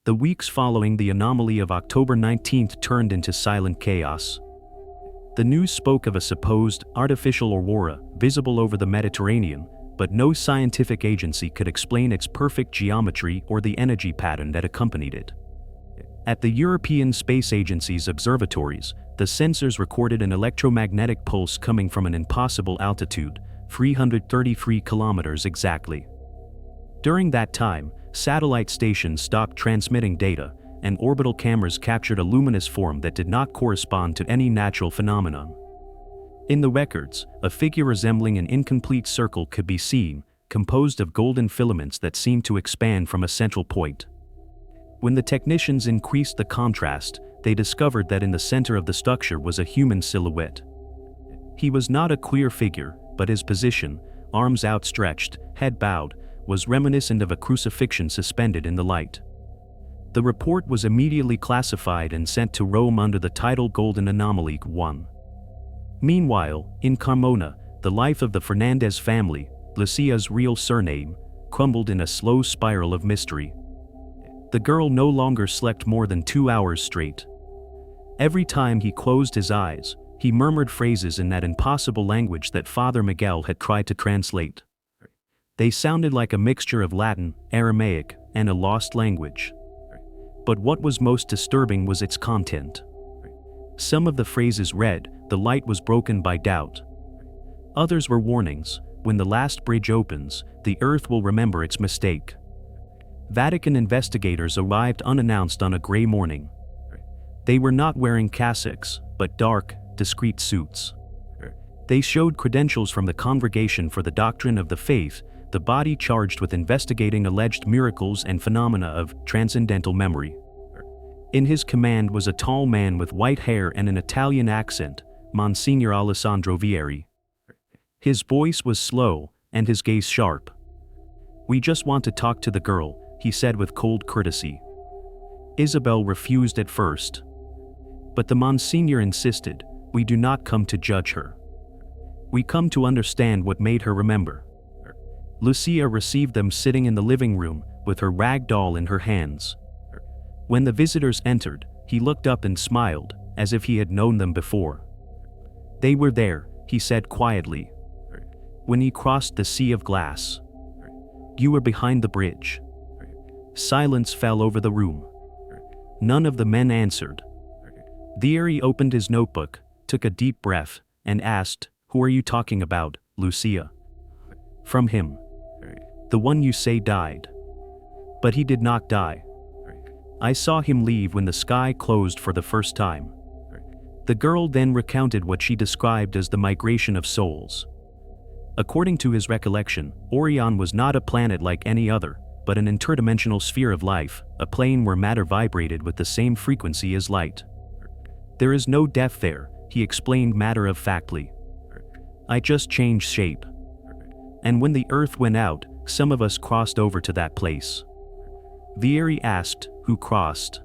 The weeks following the anomaly of October 19 turned into silent chaos. The news spoke of a supposed artificial aurora visible over the Mediterranean, but no scientific agency could explain its perfect geometry or the energy pattern that accompanied it. At the European Space Agency's observatories, the sensors recorded an electromagnetic pulse coming from an impossible altitude, 333 kilometers exactly. During that time, satellite stations stopped transmitting data, and orbital cameras captured a luminous form that did not correspond to any natural phenomenon. In the records, a figure resembling an incomplete circle could be seen, composed of golden filaments that seemed to expand from a central point. When the technicians increased the contrast, they discovered that in the center of the structure was a human silhouette. He was not a clear figure, but his position, arms outstretched, head bowed, was reminiscent of a crucifixion suspended in the light. The report was immediately classified and sent to Rome under the title Golden Anomaly 1. Meanwhile, in Carmona, the life of the Fernandez family, Lucia's real surname, crumbled in a slow spiral of mystery. The girl no longer slept more than 2 hours straight. Every time he closed his eyes, he murmured phrases in that impossible language that Father Miguel had tried to translate. They sounded like a mixture of Latin, Aramaic, and a lost language. But what was most disturbing was its content. Some of the phrases read, "The light was broken by doubt." Others were warnings, "When the last bridge opens, the earth will remember its mistake." Vatican investigators arrived unannounced on a gray morning. They were not wearing cassocks, but dark, discreet suits. They showed credentials from the Congregation for the Doctrine of the Faith, the body charged with investigating alleged miracles and phenomena of transcendental memory. In his command was a tall man with white hair and an Italian accent, Monsignor Alessandro Vieri. His voice was slow, and his gaze sharp. "We just want to talk to the girl," he said with cold courtesy. Isabel refused at first. But the Monsignor insisted, "We do not come to judge her. We come to understand what made her remember." Lucia received them sitting in the living room, with her rag doll in her hands. When the visitors entered, he looked up and smiled, as if he had known them before. "They were there," he said quietly, "when he crossed the sea of glass. You were behind the bridge." Silence fell over the room. None of the men answered. Vieri opened his notebook, took a deep breath, and asked, "Who are you talking about, Lucia?" "From him. The one you say died." "But he did not die. I saw him leave when the sky closed for the first time." The girl then recounted what she described as the migration of souls. According to his recollection, Orion was not a planet like any other, but an interdimensional sphere of life, a plane where matter vibrated with the same frequency as light. "There is no death there," he explained matter-of-factly. "I just changed shape. And when the earth went out, some of us crossed over to that place." Vieri asked, "Who crossed?"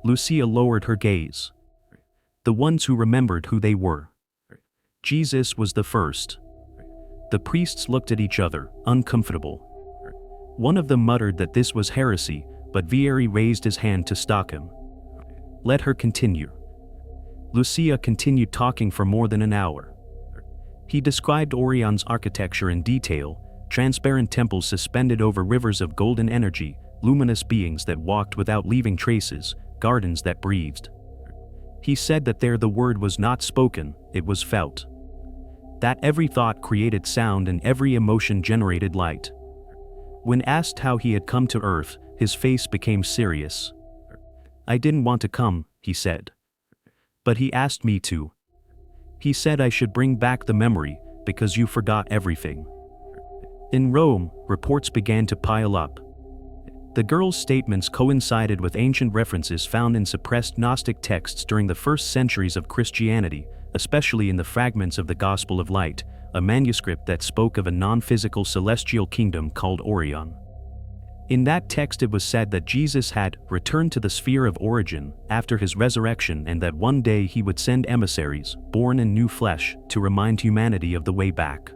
Lucia lowered her gaze. "The ones who remembered who they were. Jesus was the first." The priests looked at each other, uncomfortable. One of them muttered that this was heresy, but Vieri raised his hand to stop him. "Let her continue." Lucia continued talking for more than an hour. He described Orion's architecture in detail, transparent temples suspended over rivers of golden energy, luminous beings that walked without leaving traces, gardens that breathed. He said that there the word was not spoken, it was felt. That every thought created sound and every emotion generated light. When asked how he had come to Earth, his face became serious. "I didn't want to come," he said. "But he asked me to. He said I should bring back the memory, because you forgot everything." In Rome, reports began to pile up. The girl's statements coincided with ancient references found in suppressed Gnostic texts during the first centuries of Christianity, especially in the fragments of the Gospel of Light, a manuscript that spoke of a non-physical celestial kingdom called Orion. In that text it was said that Jesus had returned to the sphere of origin after his resurrection and that one day he would send emissaries, born in new flesh, to remind humanity of the way back.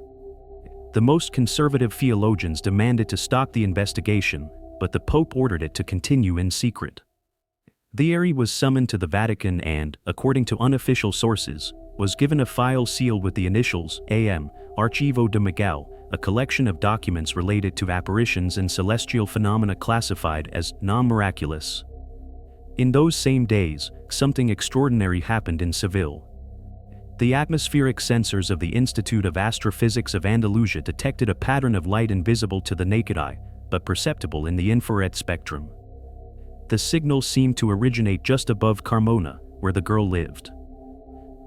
The most conservative theologians demanded to stop the investigation, but the Pope ordered it to continue in secret. Vieri was summoned to the Vatican and, according to unofficial sources, was given a file sealed with the initials A.M. Archivo de Miguel, a collection of documents related to apparitions and celestial phenomena classified as non-miraculous. In those same days, something extraordinary happened in Seville. The atmospheric sensors of the Institute of Astrophysics of Andalusia detected a pattern of light invisible to the naked eye, but perceptible in the infrared spectrum. The signal seemed to originate just above Carmona, where the girl lived.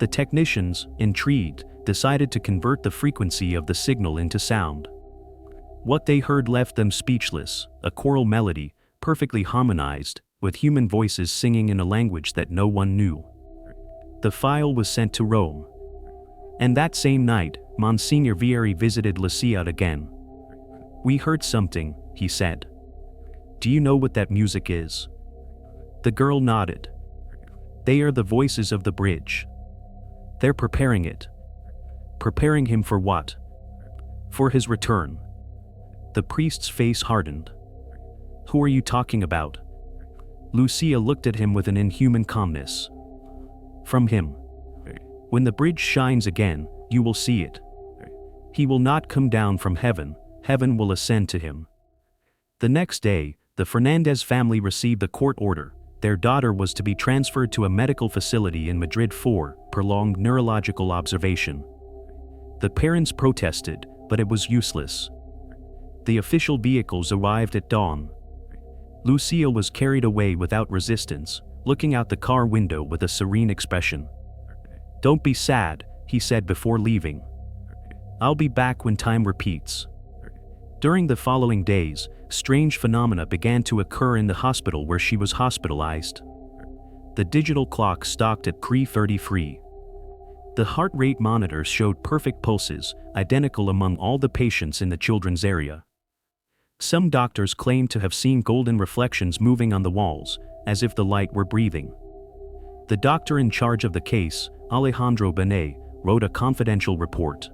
The technicians, intrigued, decided to convert the frequency of the signal into sound. What they heard left them speechless, a choral melody, perfectly harmonized, with human voices singing in a language that no one knew. The file was sent to Rome. And that same night, Monsignor Vieri visited Lucia again. "We heard something," he said. "Do you know what that music is?" The girl nodded. "They are the voices of the bridge. They're preparing it." "Preparing him for what?" "For his return." The priest's face hardened. "Who are you talking about?" Lucia looked at him with an inhuman calmness. "From him. When the bridge shines again, you will see it. He will not come down from heaven, heaven will ascend to him." The next day, the Fernandez family received a court order. Their daughter was to be transferred to a medical facility in Madrid for prolonged neurological observation. The parents protested, but it was useless. The official vehicles arrived at dawn. Lucia was carried away without resistance, looking out the car window with a serene expression. "Don't be sad," he said before leaving. "I'll be back when time repeats." During the following days, strange phenomena began to occur in the hospital where she was hospitalized. The digital clock stopped at 3:33. The heart rate monitors showed perfect pulses, identical among all the patients in the children's area. Some doctors claimed to have seen golden reflections moving on the walls, as if the light were breathing. The doctor in charge of the case, Alejandro Benet, wrote a confidential report.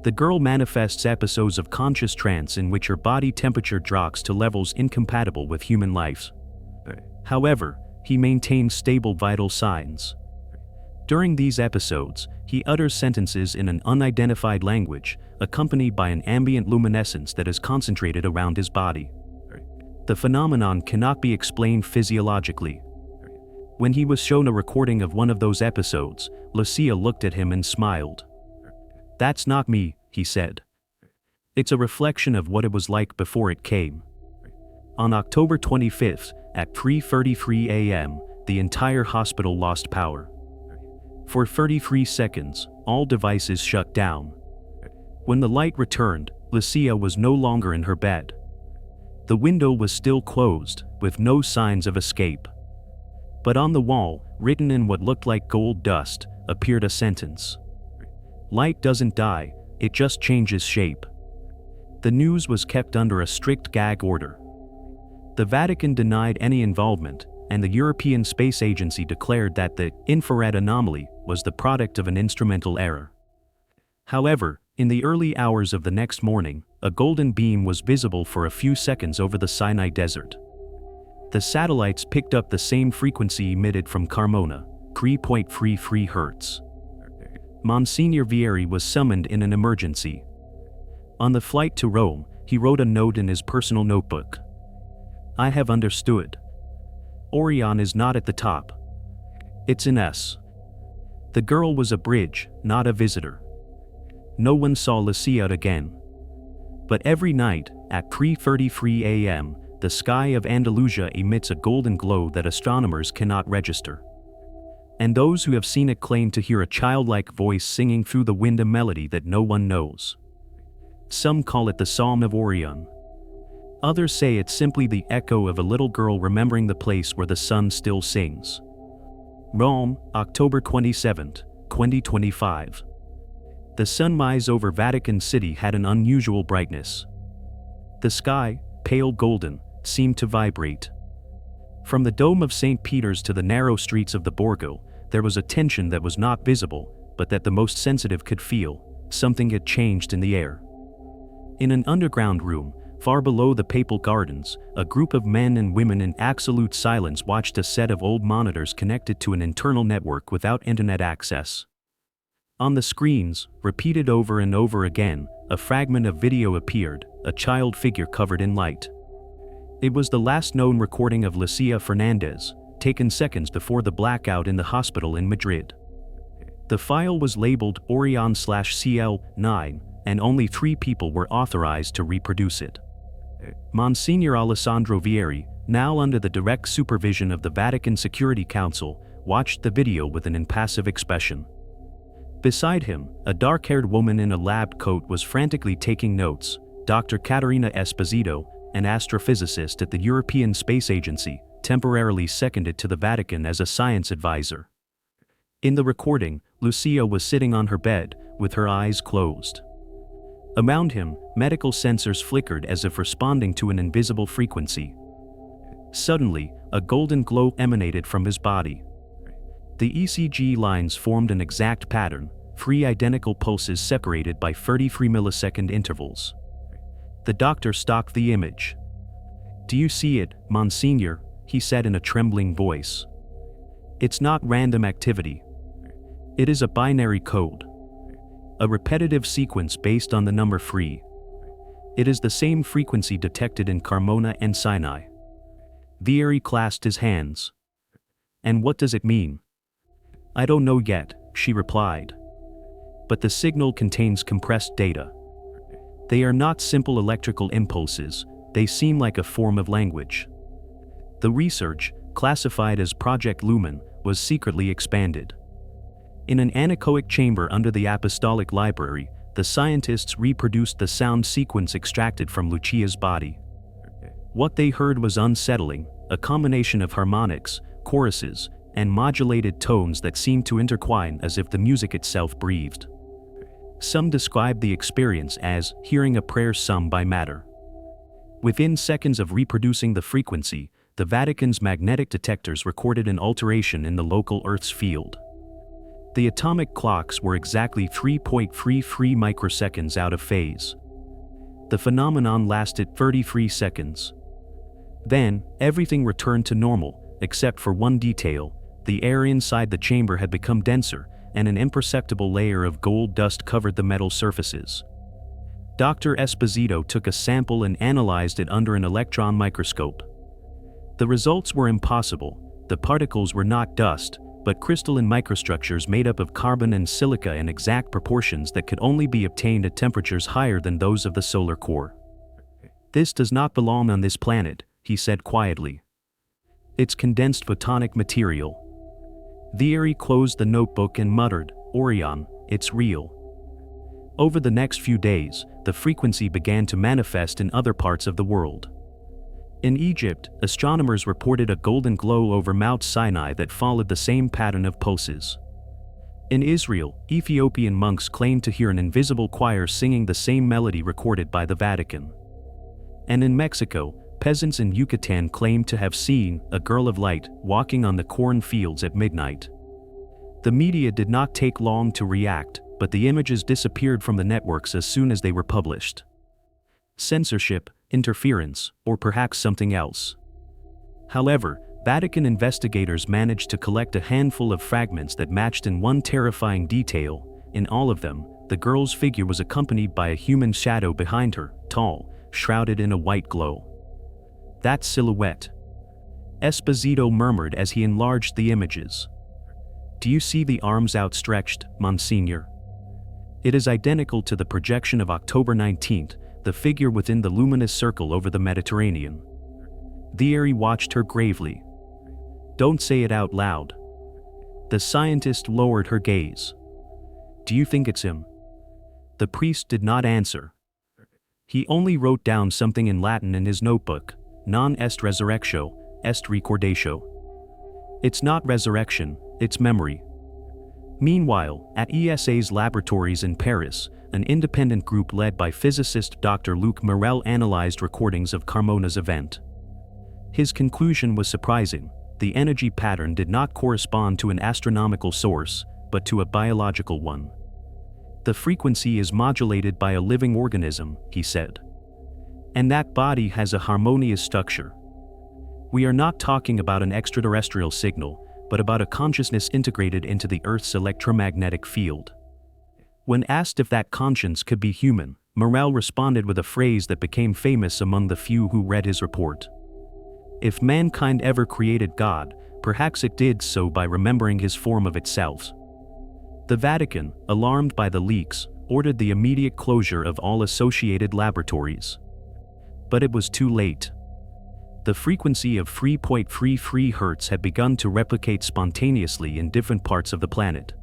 The girl manifests episodes of conscious trance in which her body temperature drops to levels incompatible with human life. However, he maintains stable vital signs. During these episodes, he utters sentences in an unidentified language, accompanied by an ambient luminescence that is concentrated around his body. The phenomenon cannot be explained physiologically. When he was shown a recording of one of those episodes, Lucia looked at him and smiled. "That's not me," he said. "It's a reflection of what it was like before it came." On October 25th, at 3:33 a.m., the entire hospital lost power. For 33 seconds, all devices shut down. When the light returned, Lucia was no longer in her bed. The window was still closed, with no signs of escape. But on the wall, written in what looked like gold dust, appeared a sentence. "Light doesn't die, it just changes shape." The news was kept under a strict gag order. The Vatican denied any involvement, and the European Space Agency declared that the infrared anomaly was the product of an instrumental error. However, in the early hours of the next morning, a golden beam was visible for a few seconds over the Sinai Desert. The satellites picked up the same frequency emitted from Carmona, 3.33 Hz. Monsignor Vieri was summoned in an emergency. On the flight to Rome, he wrote a note in his personal notebook. "I have understood. Orion is not at the top. It's in us." The girl was a bridge, not a visitor. No one saw Lucia again. But every night, at 3:33 a.m., the sky of Andalusia emits a golden glow that astronomers cannot register. And those who have seen it claim to hear a childlike voice singing through the wind a melody that no one knows. Some call it the Psalm of Orion. Others say it's simply the echo of a little girl remembering the place where the sun still sings. Rome, October 27, 2025. The sunrise over Vatican City had an unusual brightness. The sky, pale golden, seemed to vibrate. From the dome of St. Peter's to the narrow streets of the Borgo, there was a tension that was not visible, but that the most sensitive could feel. Something had changed in the air. In an underground room, Far below the papal gardens, a group of men and women in absolute silence watched a set of old monitors connected to an internal network without internet access. On the screens, repeated over and over again, a fragment of video appeared, a child figure covered in light. It was the last known recording of Lucia Fernandez, taken seconds before the blackout in the hospital in Madrid. The file was labeled Orion/CL9, and only 3 people were authorized to reproduce it. Monsignor Alessandro Vieri, now under the direct supervision of the Vatican Security Council, watched the video with an impassive expression. Beside him, a dark-haired woman in a lab coat was frantically taking notes. Dr. Caterina Esposito, an astrophysicist at the European Space Agency, temporarily seconded to the Vatican as a science advisor. In the recording, Lucia was sitting on her bed, with her eyes closed. Around him, medical sensors flickered as if responding to an invisible frequency. Suddenly, a golden glow emanated from his body. The ECG lines formed an exact pattern, 3 identical pulses separated by 33 millisecond intervals. The doctor stopped the image. "Do you see it, Monsignor?" he said in a trembling voice. "It's not random activity. It is a binary code. A repetitive sequence based on the number 3. It is the same frequency detected in Carmona and Sinai." Vieri clasped his hands. "And what does it mean?" "I don't know yet," she replied. "But the signal contains compressed data. They are not simple electrical impulses, they seem like a form of language." The research, classified as Project Lumen, was secretly expanded. In an anechoic chamber under the Apostolic Library, the scientists reproduced the sound sequence extracted from Lucia's body. What they heard was unsettling, a combination of harmonics, choruses, and modulated tones that seemed to intertwine as if the music itself breathed. Some described the experience as hearing a prayer sung by matter. Within seconds of reproducing the frequency, the Vatican's magnetic detectors recorded an alteration in the local Earth's field. The atomic clocks were exactly 3.33 microseconds out of phase. The phenomenon lasted 33 seconds. Then, everything returned to normal, except for one detail: the air inside the chamber had become denser, and an imperceptible layer of gold dust covered the metal surfaces. Dr. Esposito took a sample and analyzed it under an electron microscope. The results were impossible. The particles were not dust, but crystalline microstructures made up of carbon and silica in exact proportions that could only be obtained at temperatures higher than those of the solar core. "This does not belong on this planet," he said quietly. "It's condensed photonic material." Vieri closed the notebook and muttered, "Orion, it's real." Over the next few days, the frequency began to manifest in other parts of the world. In Egypt, astronomers reported a golden glow over Mount Sinai that followed the same pattern of pulses. In Israel, Ethiopian monks claimed to hear an invisible choir singing the same melody recorded by the Vatican. And in Mexico, peasants in Yucatan claimed to have seen a girl of light walking on the corn fields at midnight. The media did not take long to react, but the images disappeared from the networks as soon as they were published. Censorship, interference, or perhaps something else. However, Vatican investigators managed to collect a handful of fragments that matched in one terrifying detail. In all of them, the girl's figure was accompanied by a human shadow behind her, tall, shrouded in a white glow. "That silhouette," Esposito murmured as he enlarged the images. "Do you see the arms outstretched, Monsignor? It is identical to the projection of October 19th, the figure within the luminous circle over the Mediterranean." Vieri watched her gravely. "Don't say it out loud." The scientist lowered her gaze. "Do you think it's him?" The priest did not answer. He only wrote down something in Latin in his notebook: "Non est resurrectio, est recordatio." It's not resurrection, it's memory. Meanwhile, at ESA's laboratories in Paris, an independent group led by physicist Dr. Luc Morel analyzed recordings of Carmona's event. His conclusion was surprising: the energy pattern did not correspond to an astronomical source, but to a biological one. "The frequency is modulated by a living organism," he said. And that body has a harmonious structure. We are not talking about an extraterrestrial signal, but about a consciousness integrated into the Earth's electromagnetic field. When asked if that conscience could be human, Morel responded with a phrase that became famous among the few who read his report. If mankind ever created God, perhaps it did so by remembering his form of itself. The Vatican, alarmed by the leaks, ordered the immediate closure of all associated laboratories. But it was too late. The frequency of 3.33 Hz had begun to replicate spontaneously in different parts of the planet.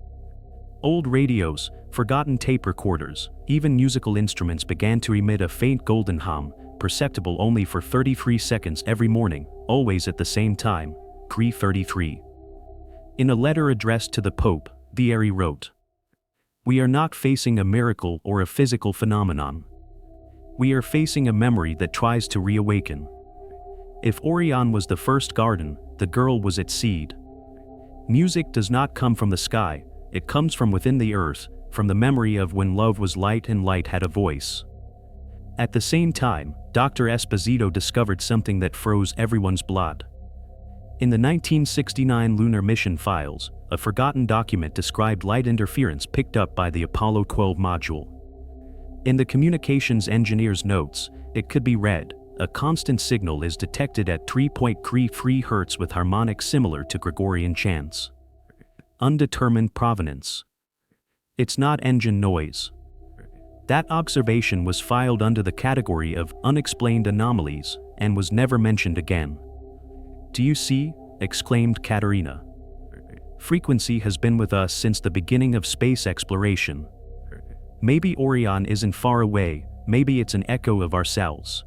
Old radios, forgotten tape recorders, even musical instruments began to emit a faint golden hum, perceptible only for 33 seconds every morning, always at the same time, 3:33. In a letter addressed to the Pope, Vieri wrote, "We are not facing a miracle or a physical phenomenon. We are facing a memory that tries to reawaken. If Orion was the first garden, the girl was its seed. Music does not come from the sky, it comes from within the earth, from the memory of when love was light and light had a voice." At the same time, Dr. Esposito discovered something that froze everyone's blood. In the 1969 lunar mission files, a forgotten document described light interference picked up by the Apollo 12 module. In the communications engineer's notes, it could be read, "A constant signal is detected at 3.33 Hz with harmonics similar to Gregorian chants. Undetermined provenance. It's not engine noise." That observation was filed under the category of unexplained anomalies and was never mentioned again. "Do you see?" exclaimed Katerina. "Frequency has been with us since the beginning of space exploration. Maybe Orion isn't far away, maybe it's an echo of ourselves."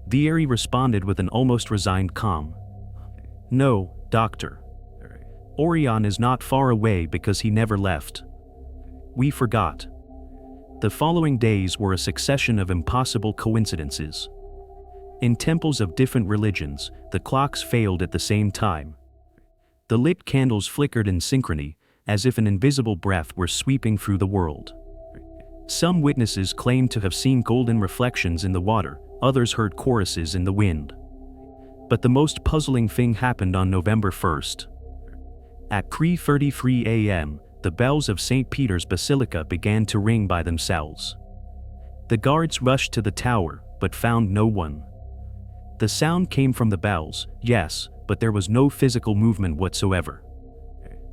Vieri responded with an almost resigned calm. "No, Doctor. Orion is not far away because he never left. We forgot." The following days were a succession of impossible coincidences. In temples of different religions, the clocks failed at the same time. The lit candles flickered in synchrony, as if an invisible breath were sweeping through the world. Some witnesses claimed to have seen golden reflections in the water, others heard choruses in the wind. But the most puzzling thing happened on November 1st. At 3:33 a.m., the bells of St. Peter's Basilica began to ring by themselves. The guards rushed to the tower, but found no one. The sound came from the bells, yes, but there was no physical movement whatsoever.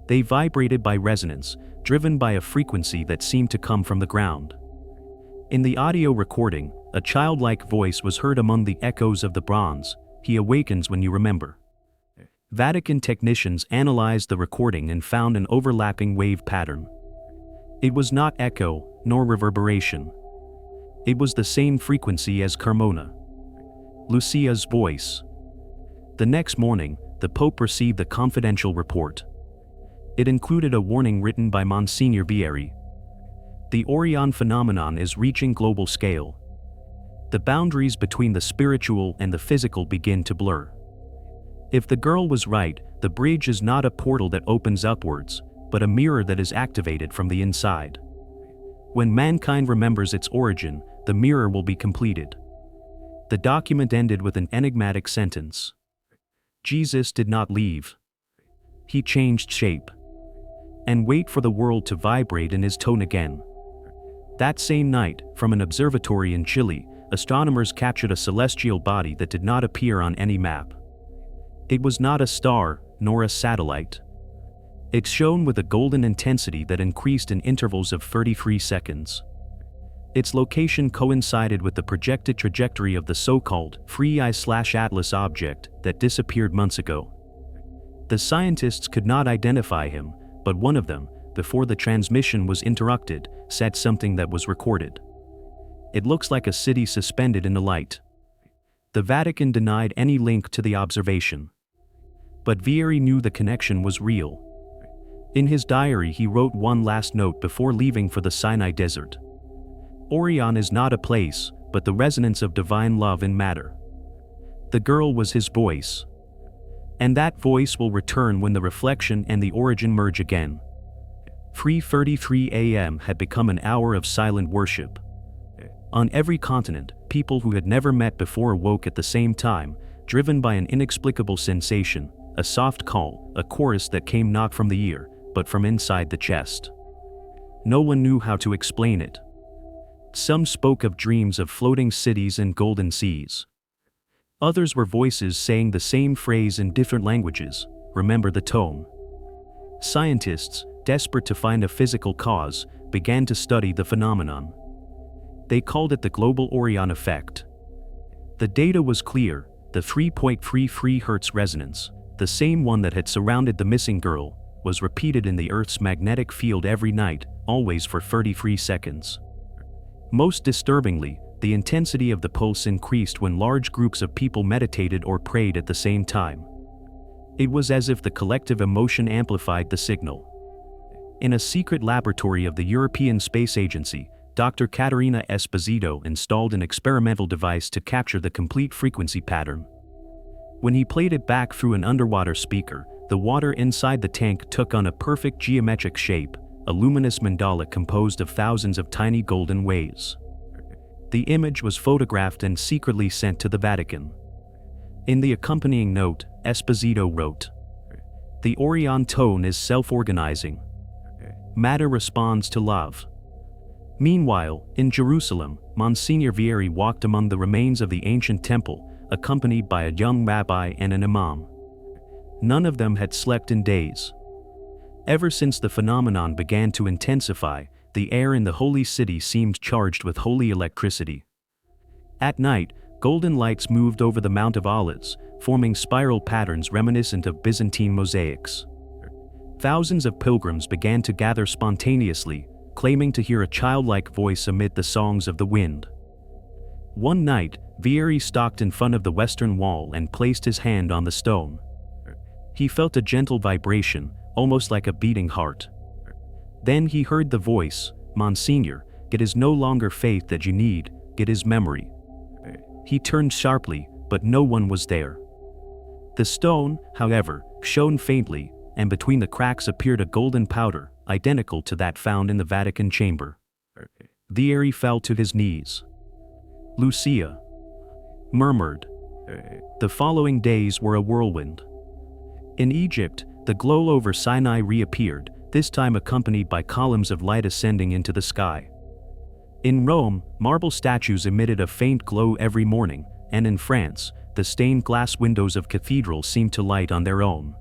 They vibrated by resonance, driven by a frequency that seemed to come from the ground. In the audio recording, a childlike voice was heard among the echoes of the bronze, "He awakens when you remember." Vatican technicians analyzed the recording and found an overlapping wave pattern. It was not echo, nor reverberation. It was the same frequency as Carmona. Lucia's voice. The next morning, the Pope received the confidential report. It included a warning written by Monsignor Vieri. The Orion phenomenon is reaching global scale. The boundaries between the spiritual and the physical begin to blur. If the girl was right, the bridge is not a portal that opens upwards, but a mirror that is activated from the inside. When mankind remembers its origin, the mirror will be completed. The document ended with an enigmatic sentence. Jesus did not leave. He changed shape. And wait for the world to vibrate in his tone again. That same night, from an observatory in Chile, astronomers captured a celestial body that did not appear on any map. It was not a star, nor a satellite. It shone with a golden intensity that increased in intervals of 33 seconds. Its location coincided with the projected trajectory of the so-called Free Eye/Atlas object that disappeared months ago. The scientists could not identify him, but one of them, before the transmission was interrupted, said something that was recorded. "It looks like a city suspended in the light." The Vatican denied any link to the observation. But Vieri knew the connection was real. In his diary he wrote one last note before leaving for the Sinai Desert. Orion is not a place, but the resonance of divine love in matter. The girl was his voice. And that voice will return when the reflection and the origin merge again. 3:33 a.m. had become an hour of silent worship. On every continent, People who had never met before awoke at the same time, driven by an inexplicable sensation, a soft call, a chorus that came not from the ear, but from inside the chest. No one knew how to explain it. Some spoke of dreams of floating cities and golden seas. Others were voices saying the same phrase in different languages, remember the tone. Scientists, desperate to find a physical cause, began to study the phenomenon. They called it the global Orion effect. The data was clear, the 3.33 Hz resonance, the same one that had surrounded the missing girl, was repeated in the Earth's magnetic field every night, always for 33 seconds. Most disturbingly, the intensity of the pulse increased when large groups of people meditated or prayed at the same time. It was as if the collective emotion amplified the signal. In a secret laboratory of the European Space Agency, Dr. Caterina Esposito installed an experimental device to capture the complete frequency pattern. When he played it back through an underwater speaker, the water inside the tank took on a perfect geometric shape, a luminous mandala composed of thousands of tiny golden waves. The image was photographed and secretly sent to the Vatican. In the accompanying note, Esposito wrote, "The Orion tone is self-organizing. Matter responds to love." Meanwhile, in Jerusalem, Monsignor Vieri walked among the remains of the ancient temple, accompanied by a young rabbi and an imam. None of them had slept in days. Ever since the phenomenon began to intensify, the air in the holy city seemed charged with holy electricity. At night, golden lights moved over the Mount of Olives, forming spiral patterns reminiscent of Byzantine mosaics. Thousands of pilgrims began to gather spontaneously, claiming to hear a childlike voice amid the songs of the wind. One night, Vieri stalked in front of the western wall and placed his hand on the stone. He felt a gentle vibration, almost like a beating heart. Then he heard the voice, "Monsignor, it is no longer faith that you need, it is memory." He turned sharply, but no one was there. The stone, however, shone faintly, and between the cracks appeared a golden powder, identical to that found in the Vatican chamber. Vieri fell to his knees. "Lucia," murmured. The following days were a whirlwind. In Egypt, the glow over Sinai reappeared, this time accompanied by columns of light ascending into the sky. In Rome, marble statues emitted a faint glow every morning, and in France, the stained glass windows of cathedrals seemed to light on their own.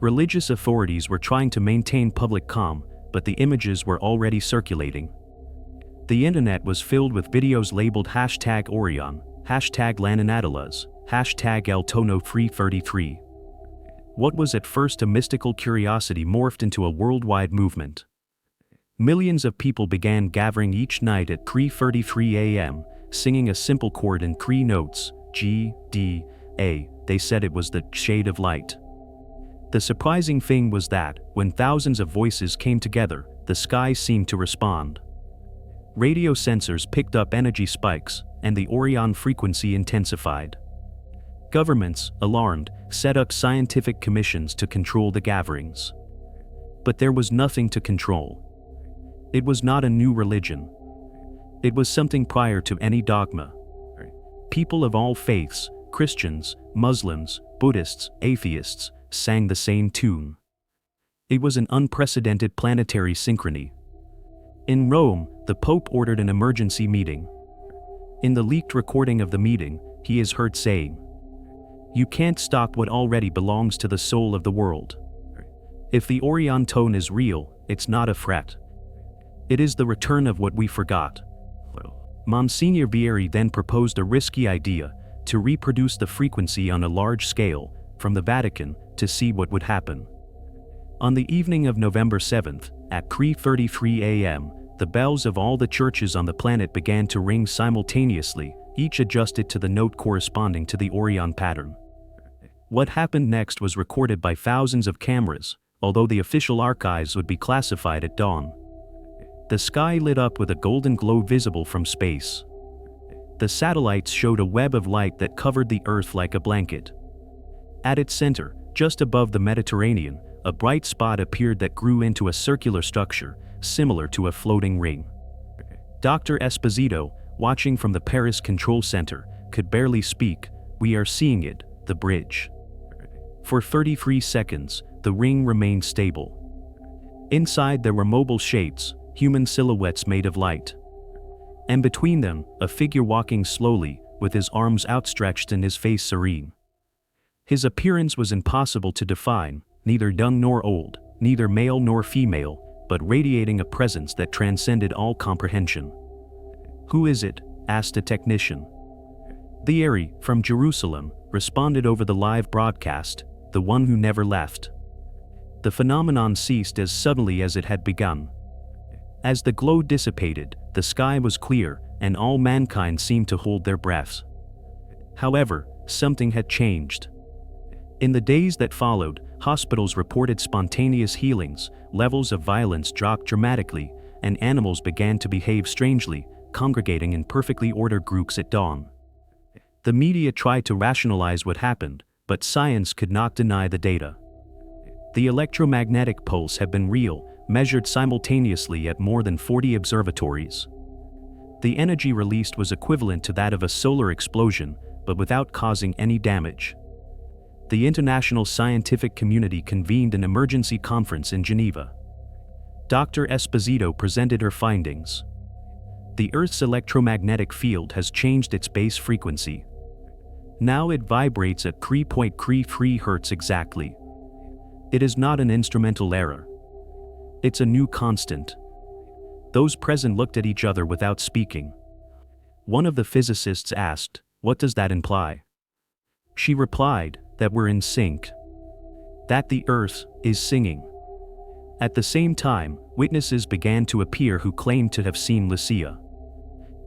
Religious authorities were trying to maintain public calm, but the images were already circulating. The internet was filled with videos labeled #Orion, #Laninatalas, #ElTono333. What was at first a mystical curiosity morphed into a worldwide movement. Millions of people began gathering each night at 3:33 a.m., singing a simple chord in 3 notes, G, D, A. They said it was the shade of light. The surprising thing was that, when thousands of voices came together, the sky seemed to respond. Radio sensors picked up energy spikes, and the Orion frequency intensified. Governments, alarmed, set up scientific commissions to control the gatherings. But there was nothing to control. It was not a new religion. It was something prior to any dogma. People of all faiths, Christians, Muslims, Buddhists, atheists, sang the same tune. It was an unprecedented planetary synchrony. In Rome, the Pope ordered an emergency meeting. In the leaked recording of the meeting, he is heard saying, "You can't stop what already belongs to the soul of the world. If the Orion tone is real, it's not a threat. It is the return of what we forgot." Monsignor Vieri then proposed a risky idea, to reproduce the frequency on a large scale, from the Vatican, to see what would happen. On the evening of November 7th, at 3:33 a.m., the bells of all the churches on the planet began to ring simultaneously, each adjusted to the note corresponding to the Orion pattern. What happened next was recorded by thousands of cameras, although the official archives would be classified at dawn. The sky lit up with a golden glow visible from space. The satellites showed a web of light that covered the Earth like a blanket. At its center, just above the Mediterranean, a bright spot appeared that grew into a circular structure, similar to a floating ring. Dr. Esposito, watching from the Paris control center, could barely speak. "We are seeing it, the bridge." For 33 seconds, the ring remained stable. Inside there were mobile shapes, human silhouettes made of light. And between them, a figure walking slowly, with his arms outstretched and his face serene. His appearance was impossible to define, neither young nor old, neither male nor female, but radiating a presence that transcended all comprehension. "Who is it?" asked a technician. "Thierry, from Jerusalem," responded over the live broadcast, "the one who never left." The phenomenon ceased as suddenly as it had begun. As the glow dissipated, the sky was clear, and all mankind seemed to hold their breaths. However, something had changed. In the days that followed, hospitals reported spontaneous healings, levels of violence dropped dramatically, and animals began to behave strangely, congregating in perfectly ordered groups at dawn. The media tried to rationalize what happened, but science could not deny the data. The electromagnetic pulse had been real, measured simultaneously at more than 40 observatories. The energy released was equivalent to that of a solar explosion, but without causing any damage. The international scientific community convened an emergency conference in Geneva. Dr. Esposito presented her findings. The Earth's electromagnetic field has changed its base frequency. Now it vibrates at 3.33 Hz exactly. It is not an instrumental error. It's a new constant. Those present looked at each other without speaking. One of the physicists asked, "What does that imply?" She replied, "That we're in sync. That the Earth is singing." At the same time, witnesses began to appear who claimed to have seen Lucia.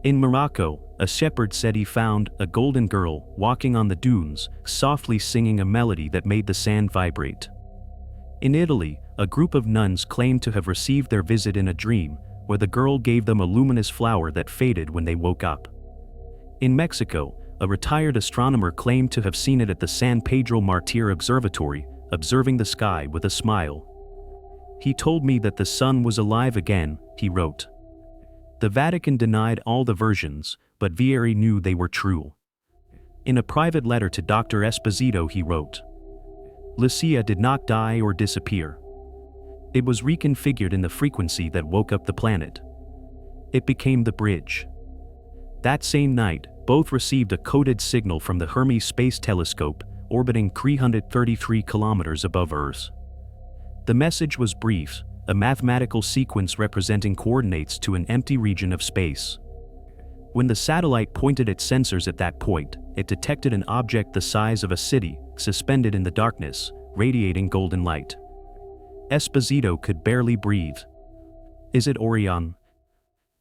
In Morocco, a shepherd said he found a golden girl walking on the dunes, softly singing a melody that made the sand vibrate. In Italy, a group of nuns claimed to have received their visit in a dream, where the girl gave them a luminous flower that faded when they woke up. In Mexico, a retired astronomer claimed to have seen it at the San Pedro Martir Observatory, observing the sky with a smile. "He told me that the sun was alive again," he wrote. The Vatican denied all the versions, but Vieri knew they were true. In a private letter to Dr. Esposito he wrote, "Lucia did not die or disappear. It was reconfigured in the frequency that woke up the planet. It became the bridge." That same night, both received a coded signal from the Hermes Space Telescope, orbiting 333 kilometers above Earth. The message was brief, a mathematical sequence representing coordinates to an empty region of space. When the satellite pointed its sensors at that point, it detected an object the size of a city, suspended in the darkness, radiating golden light. Esposito could barely breathe. "Is it Orion?"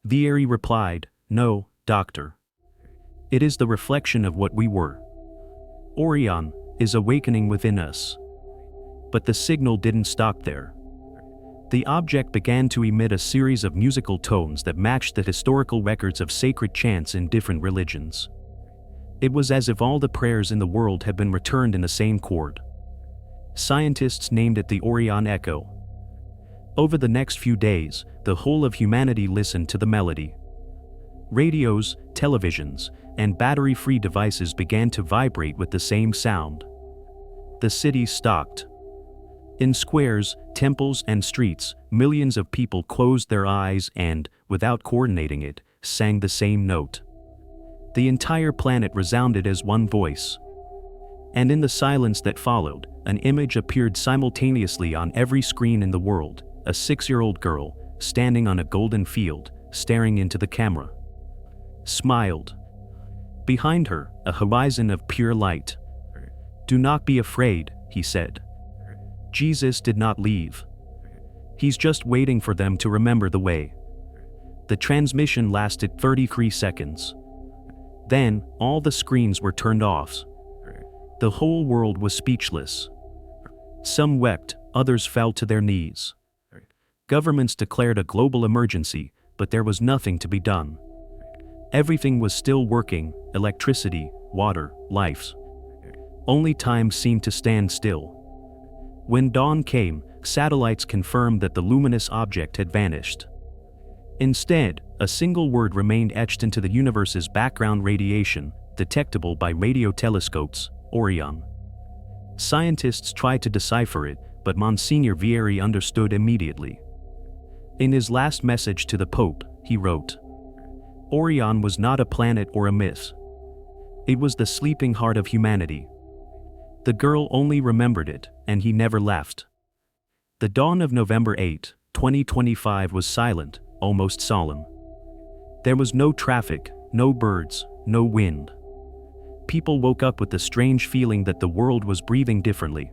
Vieri replied, "No, doctor. It is the reflection of what we were. Orion is awakening within us." But the signal didn't stop there. The object began to emit a series of musical tones that matched the historical records of sacred chants in different religions. It was as if all the prayers in the world had been returned in the same chord. Scientists named it the Orion Echo. Over the next few days, the whole of humanity listened to the melody. Radios, televisions, and battery-free devices began to vibrate with the same sound. The city stopped. In squares, temples, and streets, millions of people closed their eyes and, without coordinating it, sang the same note. The entire planet resounded as one voice. And in the silence that followed, an image appeared simultaneously on every screen in the world, a 6-year-old girl, standing on a golden field, staring into the camera. Smiled. Behind her, a horizon of pure light. "Do not be afraid," he said. Jesus did not leave. He's just waiting for them to remember the way. The transmission lasted 33 seconds. Then, all the screens were turned off. The whole world was speechless. Some wept, others fell to their knees. Governments declared a global emergency, but there was nothing to be done. Everything was still working: electricity, water, life. Only time seemed to stand still. When dawn came, satellites confirmed that the luminous object had vanished. Instead, a single word remained etched into the universe's background radiation, detectable by radio telescopes: Orion. Scientists tried to decipher it, but Monsignor Vieri understood immediately. In his last message to the Pope, he wrote, "Orion was not a planet or a myth. It was the sleeping heart of humanity." The girl only remembered it, and he never left. The dawn of November 8, 2025 was silent, almost solemn. There was no traffic, no birds, no wind. People woke up with the strange feeling that the world was breathing differently.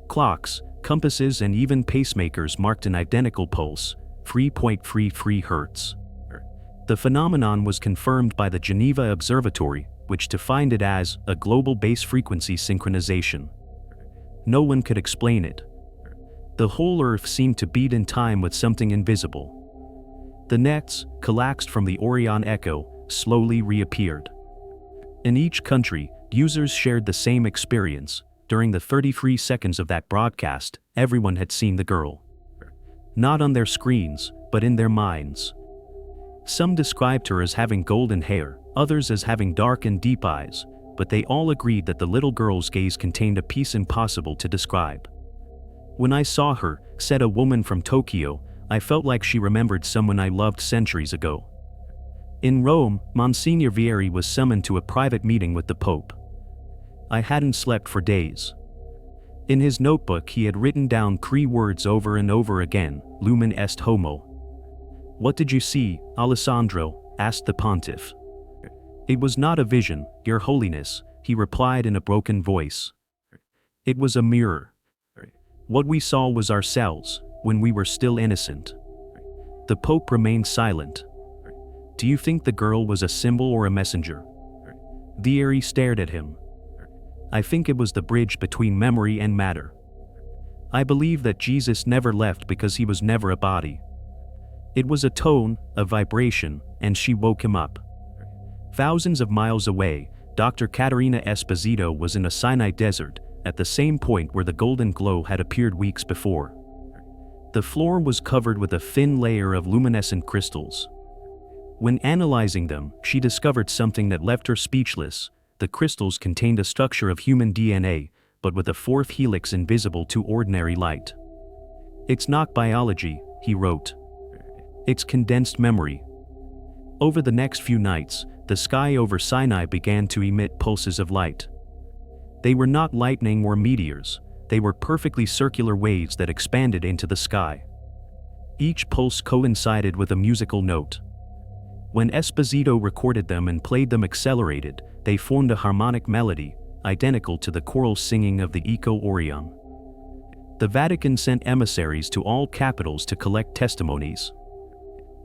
Clocks, compasses and even pacemakers marked an identical pulse, 3.33 Hz. The phenomenon was confirmed by the Geneva Observatory, which defined it as a global base frequency synchronization. No one could explain it. The whole Earth seemed to beat in time with something invisible. The nets, collapsed from the Orion echo, slowly reappeared. In each country, users shared the same experience. During the 33 seconds of that broadcast, everyone had seen the girl. Not on their screens, but in their minds. Some described her as having golden hair, others as having dark and deep eyes, but they all agreed that the little girl's gaze contained a peace impossible to describe. "When I saw her," said a woman from Tokyo, "I felt like she remembered someone I loved centuries ago." In Rome, Monsignor Vieri was summoned to a private meeting with the Pope. "I hadn't slept for days." In his notebook he had written down 3 words over and over again: "Lumen est homo." "What did you see, Alessandro?" asked the pontiff. "It was not a vision, Your Holiness," he replied in a broken voice. "It was a mirror. What we saw was ourselves, when we were still innocent." The Pope remained silent. "Do you think the girl was a symbol or a messenger?" Vieri stared at him. "I think it was the bridge between memory and matter. I believe that Jesus never left because he was never a body. It was a tone, a vibration, and she woke him up." Thousands of miles away, Dr. Caterina Esposito was in a Sinai desert, at the same point where the golden glow had appeared weeks before. The floor was covered with a thin layer of luminescent crystals. When analyzing them, she discovered something that left her speechless. The crystals contained a structure of human DNA, but with a 4th helix invisible to ordinary light. "It's not biology," he wrote. "It's condensed memory." Over the next few nights, the sky over Sinai began to emit pulses of light. They were not lightning or meteors, they were perfectly circular waves that expanded into the sky. Each pulse coincided with a musical note. When Esposito recorded them and played them accelerated, they formed a harmonic melody, identical to the choral singing of the Eco Orion. The Vatican sent emissaries to all capitals to collect testimonies.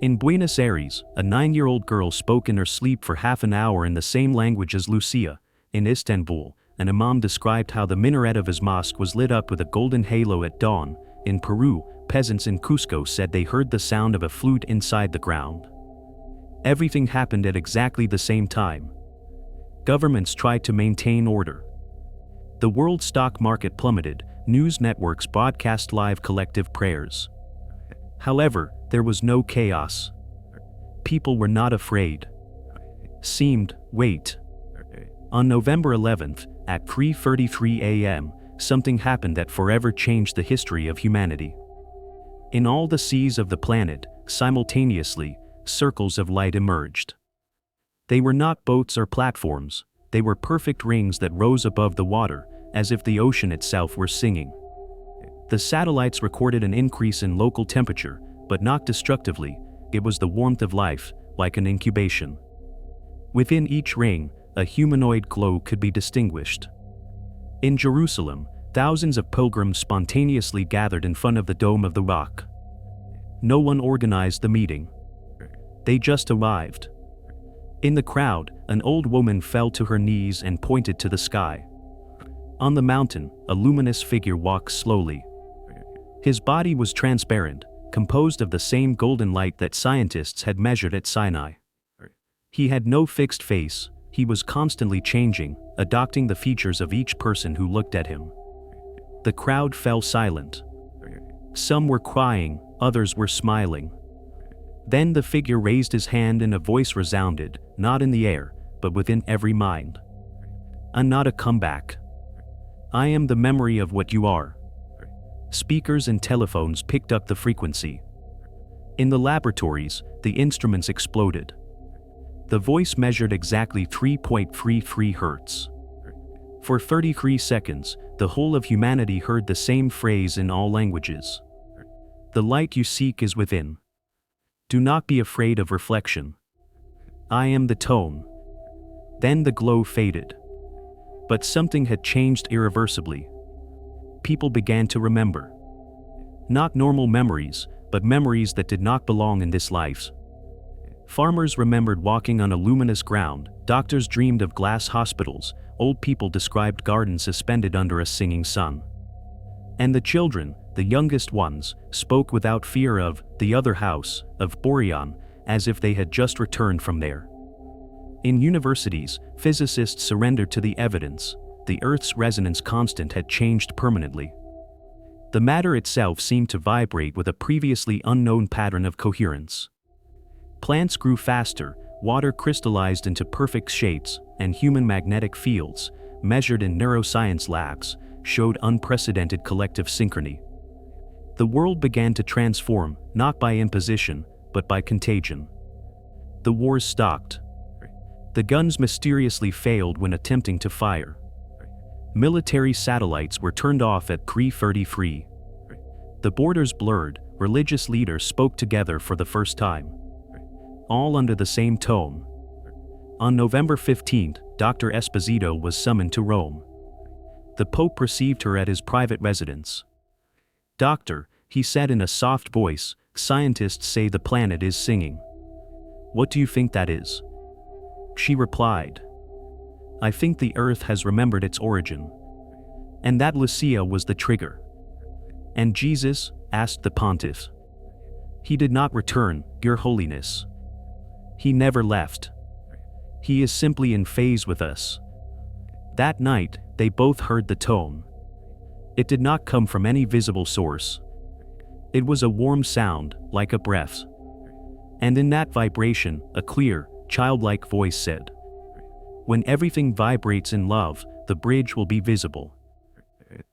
In Buenos Aires, a 9-year-old girl spoke in her sleep for half an hour in the same language as Lucia. In Istanbul, an imam described how the minaret of his mosque was lit up with a golden halo at dawn. In Peru, peasants in Cusco said they heard the sound of a flute inside the ground. Everything happened at exactly the same time. Governments tried to maintain order. The world stock market plummeted, news networks broadcast live collective prayers. However, there was no chaos. People were not afraid. Wait. On November 11th, at 3:33 a.m., something happened that forever changed the history of humanity. In all the seas of the planet, simultaneously, circles of light emerged. They were not boats or platforms, they were perfect rings that rose above the water, as if the ocean itself were singing. The satellites recorded an increase in local temperature, but not destructively. It was the warmth of life, like an incubation. Within each ring, a humanoid glow could be distinguished. In Jerusalem, thousands of pilgrims spontaneously gathered in front of the Dome of the Rock. No one organized the meeting. They just arrived. In the crowd, an old woman fell to her knees and pointed to the sky. On the mountain, a luminous figure walked slowly. His body was transparent, composed of the same golden light that scientists had measured at Sinai. He had no fixed face, he was constantly changing, adopting the features of each person who looked at him. The crowd fell silent. Some were crying, others were smiling. Then the figure raised his hand and a voice resounded, not in the air, but within every mind. "I'm not a comeback. I am the memory of what you are." Speakers and telephones picked up the frequency. In the laboratories, the instruments exploded. The voice measured exactly 3.33 hertz. For 33 seconds, the whole of humanity heard the same phrase in all languages. "The light you seek is within. Do not be afraid of reflection. I am the tone." Then the glow faded. But something had changed irreversibly. People began to remember. Not normal memories, but memories that did not belong in this life. Farmers remembered walking on a luminous ground, doctors dreamed of glass hospitals, old people described gardens suspended under a singing sun. And the children, the youngest ones, spoke without fear of the other house, of Boreon, as if they had just returned from there. In universities, physicists surrendered to the evidence. The Earth's resonance constant had changed permanently. The matter itself seemed to vibrate with a previously unknown pattern of coherence. Plants grew faster, water crystallized into perfect shapes, and human magnetic fields, measured in neuroscience labs, showed unprecedented collective synchrony. The world began to transform, not by imposition, but by contagion. The wars stopped. The guns mysteriously failed when attempting to fire. Military satellites were turned off at 3:33. The borders blurred, religious leaders spoke together for the first time. All under the same tone. On November 15, Dr. Esposito was summoned to Rome. The Pope received her at his private residence. "Doctor," he said in a soft voice, "scientists say the planet is singing. What do you think that is?" She replied, "I think the Earth has remembered its origin." And that Lucia was the trigger. "And Jesus?" asked the pontiff. "He did not return, Your Holiness. He never left. He is simply in phase with us." That night, they both heard the tone. It did not come from any visible source. It was a warm sound, like a breath. And in that vibration, a clear, childlike voice said, "When everything vibrates in love, the bridge will be visible."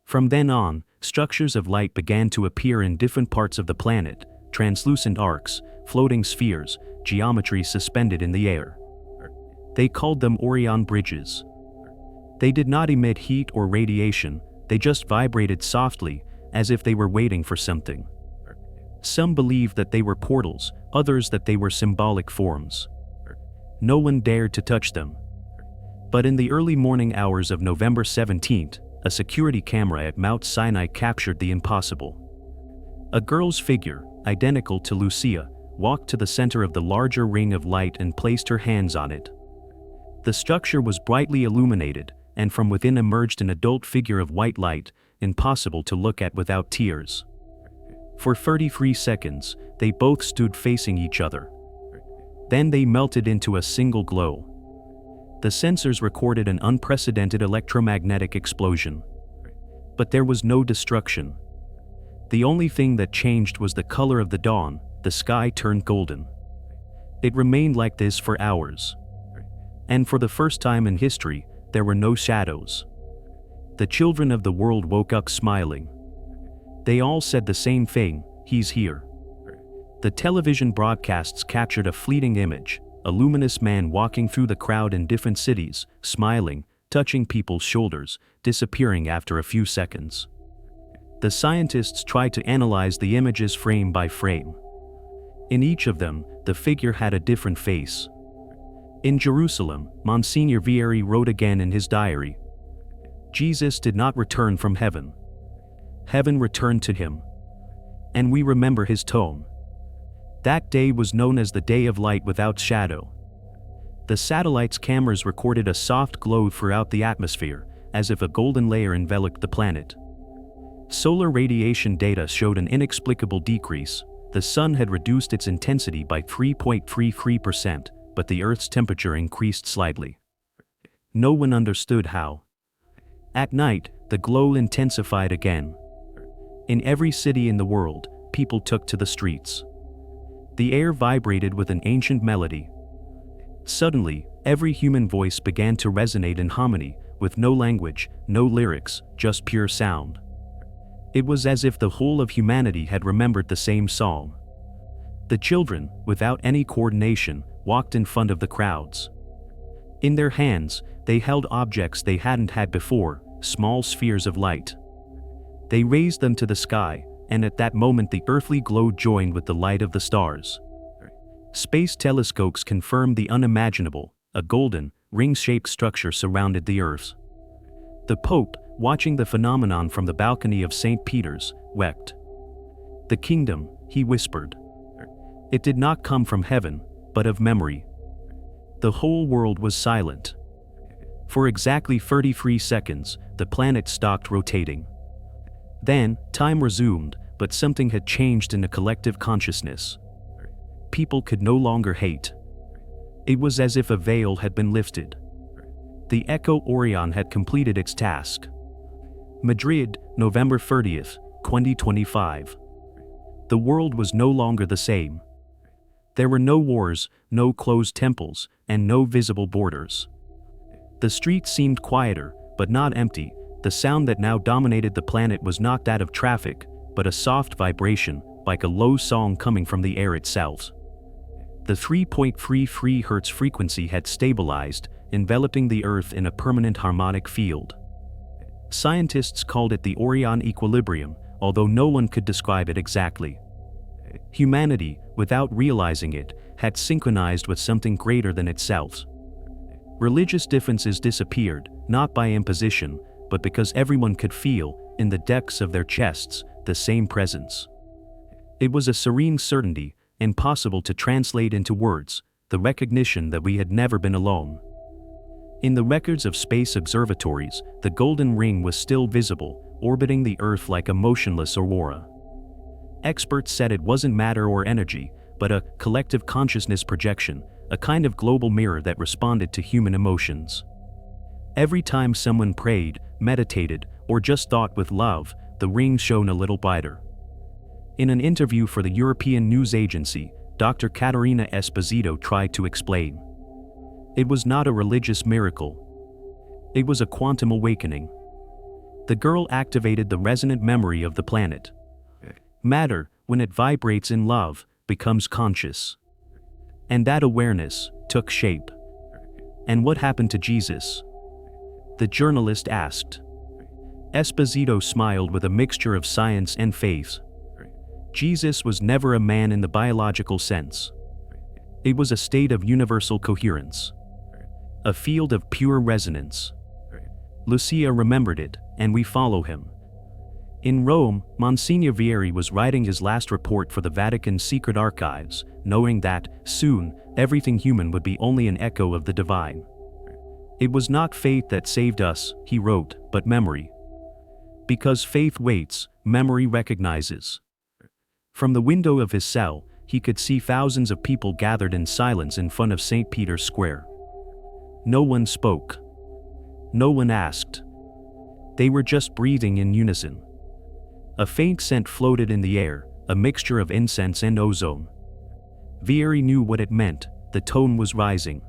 From then on, structures of light began to appear in different parts of the planet, translucent arcs, floating spheres, geometry suspended in the air. They called them Orion bridges. They did not emit heat or radiation, they just vibrated softly, as if they were waiting for something. Some believed that they were portals, others that they were symbolic forms. No one dared to touch them. But in the early morning hours of November 17, a security camera at Mount Sinai captured the impossible. A girl's figure, identical to Lucia, walked to the center of the larger ring of light and placed her hands on it. The structure was brightly illuminated, and from within emerged an adult figure of white light, impossible to look at without tears. For 33 seconds, they both stood facing each other. Then they melted into a single glow. The sensors recorded an unprecedented electromagnetic explosion. But there was no destruction. The only thing that changed was the color of the dawn. The sky turned golden. It remained like this for hours. And for the first time in history, there were no shadows. The children of the world woke up smiling. They all said the same thing, "He's here." The television broadcasts captured a fleeting image, a luminous man walking through the crowd in different cities, smiling, touching people's shoulders, disappearing after a few seconds. The scientists tried to analyze the images frame by frame. In each of them, the figure had a different face. In Jerusalem, Monsignor Vieri wrote again in his diary, "Jesus did not return from heaven. Heaven returned to him. And we remember his tone." That day was known as the Day of Light Without Shadow. The satellite's cameras recorded a soft glow throughout the atmosphere, as if a golden layer enveloped the planet. Solar radiation data showed an inexplicable decrease. The sun had reduced its intensity by 3.33%, but the Earth's temperature increased slightly. No one understood how. At night, the glow intensified again. In every city in the world, people took to the streets. The air vibrated with an ancient melody. Suddenly, every human voice began to resonate in harmony, with no language, no lyrics, just pure sound. It was as if the whole of humanity had remembered the same song. The children, without any coordination, walked in front of the crowds. In their hands, they held objects they hadn't had before, small spheres of light. They raised them to the sky, and at that moment the earthly glow joined with the light of the stars. Space telescopes confirmed the unimaginable. A golden, ring-shaped structure surrounded the Earth. The Pope, watching the phenomenon from the balcony of St. Peter's, wept. "The kingdom," he whispered. It did not come from heaven, but of memory. The whole world was silent. For exactly 33 seconds, the planet stopped rotating. Then, time resumed, but something had changed in the collective consciousness. People could no longer hate. It was as if a veil had been lifted. The Echo Orion had completed its task. Madrid, November 30th, 2025. The world was no longer the same. There were no wars, no closed temples, and no visible borders. The streets seemed quieter, but not empty. The sound that now dominated the planet was not that of traffic, but a soft vibration, like a low song coming from the air itself. The 3.33 Hz frequency had stabilized, enveloping the Earth in a permanent harmonic field. Scientists called it the Orion equilibrium, although no one could describe it exactly. Humanity, without realizing it, had synchronized with something greater than itself. Religious differences disappeared, not by imposition, but because everyone could feel, in the depths of their chests, the same presence. It was a serene certainty, impossible to translate into words, the recognition that we had never been alone. In the records of space observatories, the golden ring was still visible, orbiting the Earth like a motionless aurora. Experts said it wasn't matter or energy, but a collective consciousness projection, a kind of global mirror that responded to human emotions. Every time someone prayed, meditated, or just thought with love, the ring shone a little brighter. In an interview for the European news agency, Dr. Caterina Esposito tried to explain. It was not a religious miracle. It was a quantum awakening. The girl activated the resonant memory of the planet. Matter, when it vibrates in love, becomes conscious. And that awareness took shape. And what happened to Jesus? The journalist asked. Esposito smiled with a mixture of science and faith. Jesus was never a man in the biological sense. It was a state of universal coherence. A field of pure resonance. Lucia remembered it, and we follow him. In Rome, Monsignor Vieri was writing his last report for the Vatican's secret archives, knowing that, soon, everything human would be only an echo of the divine. It was not faith that saved us, he wrote, but memory. Because faith waits, memory recognizes. From the window of his cell, he could see thousands of people gathered in silence in front of St. Peter's Square. No one spoke. No one asked. They were just breathing in unison. A faint scent floated in the air, a mixture of incense and ozone. Vieri knew what it meant, the tone was rising.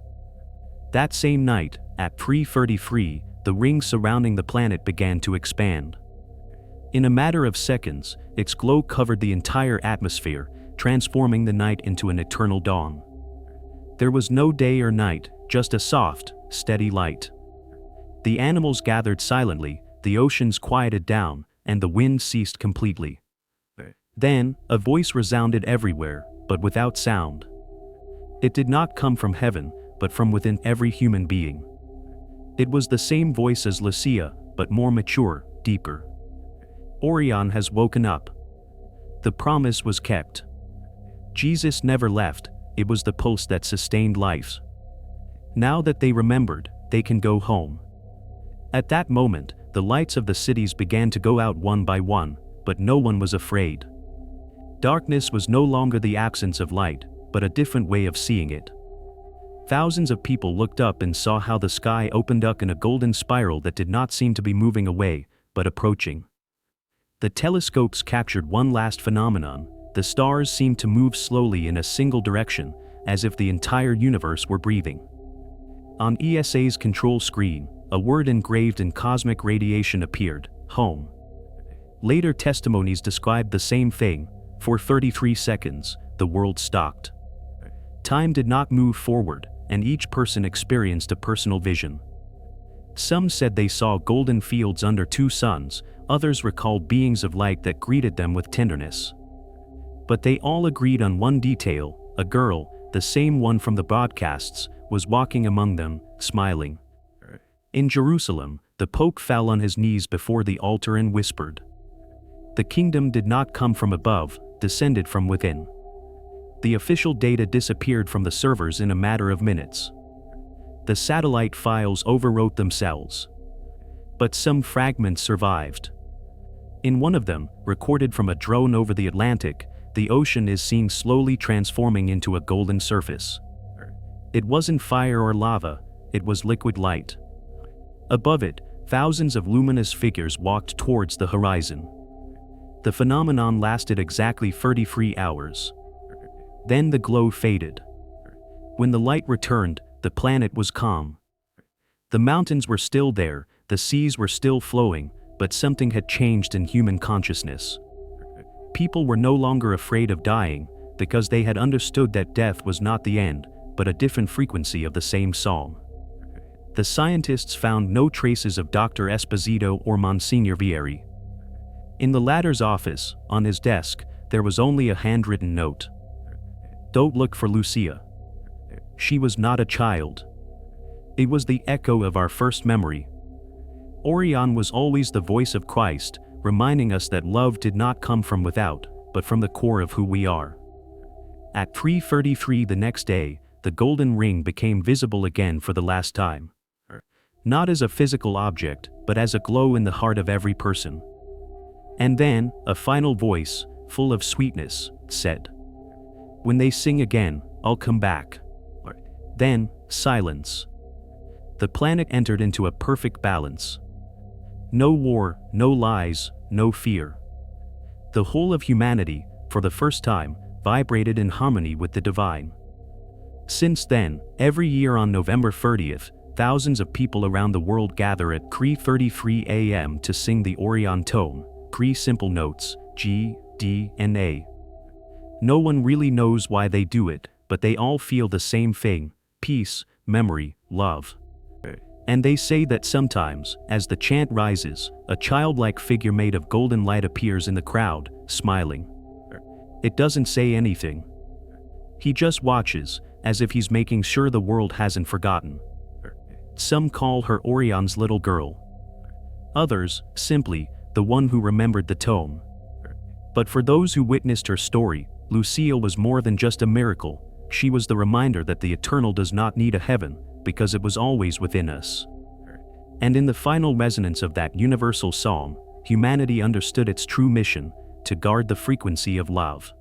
That same night, at 3:33, the ring surrounding the planet began to expand. In a matter of seconds, its glow covered the entire atmosphere, transforming the night into an eternal dawn. There was no day or night, just a soft, steady light. The animals gathered silently, the oceans quieted down, and the wind ceased completely. Then, a voice resounded everywhere, but without sound. It did not come from heaven, but from within every human being. It was the same voice as Lucia, but more mature, deeper. Orion has woken up. The promise was kept. Jesus never left, it was the pulse that sustained life. Now that they remembered, they can go home. At that moment, the lights of the cities began to go out one by one, but no one was afraid. Darkness was no longer the absence of light, but a different way of seeing it. Thousands of people looked up and saw how the sky opened up in a golden spiral that did not seem to be moving away, but approaching. The telescopes captured one last phenomenon, The stars seemed to move slowly in a single direction, as if the entire universe were breathing. On ESA's control screen, a word engraved in cosmic radiation appeared: home. Later testimonies described the same thing. For 33 seconds, the world stopped. Time did not move forward, and each person experienced a personal vision. Some said they saw golden fields under two suns, others recalled beings of light that greeted them with tenderness. But they all agreed on one detail: a girl, the same one from the broadcasts, was walking among them, smiling. In Jerusalem, the Pope fell on his knees before the altar and whispered. The kingdom did not come from above, descended from within. The official data disappeared from the servers in a matter of minutes. The satellite files overwrote themselves. But some fragments survived. In one of them, recorded from a drone over the Atlantic, the ocean is seen slowly transforming into a golden surface. It wasn't fire or lava, it was liquid light. Above it, thousands of luminous figures walked towards the horizon. The phenomenon lasted exactly 33 hours. Then the glow faded. When the light returned, the planet was calm. The mountains were still there, the seas were still flowing, but something had changed in human consciousness. People were no longer afraid of dying, because they had understood that death was not the end, but a different frequency of the same song. The scientists found no traces of Dr. Esposito or Monsignor Vieri. In the latter's office, on his desk, there was only a handwritten note. Don't look for Lucia. She was not a child. It was the echo of our first memory. Orion was always the voice of Christ, reminding us that love did not come from without, but from the core of who we are. At 3:33 the next day, the golden ring became visible again for the last time. Not as a physical object, but as a glow in the heart of every person. And then, a final voice, full of sweetness, said, "When they sing again, I'll come back." Then, silence. The planet entered into a perfect balance. No war, no lies, no fear. The whole of humanity, for the first time, vibrated in harmony with the divine. Since then, every year on November 30th, thousands of people around the world gather at 3:33 a.m. to sing the Orion tone, 3 simple notes, G, D, and A. No one really knows why they do it, but they all feel the same thing: peace, memory, love. And they say that sometimes, as the chant rises, a childlike figure made of golden light appears in the crowd, smiling. It doesn't say anything. He just watches, as if he's making sure the world hasn't forgotten. Some call her Orion's little girl. Others, simply, the one who remembered the tone. But for those who witnessed her story, Lucille was more than just a miracle. She was the reminder that the eternal does not need a heaven, because it was always within us. And in the final resonance of that universal song, humanity understood its true mission: to guard the frequency of love.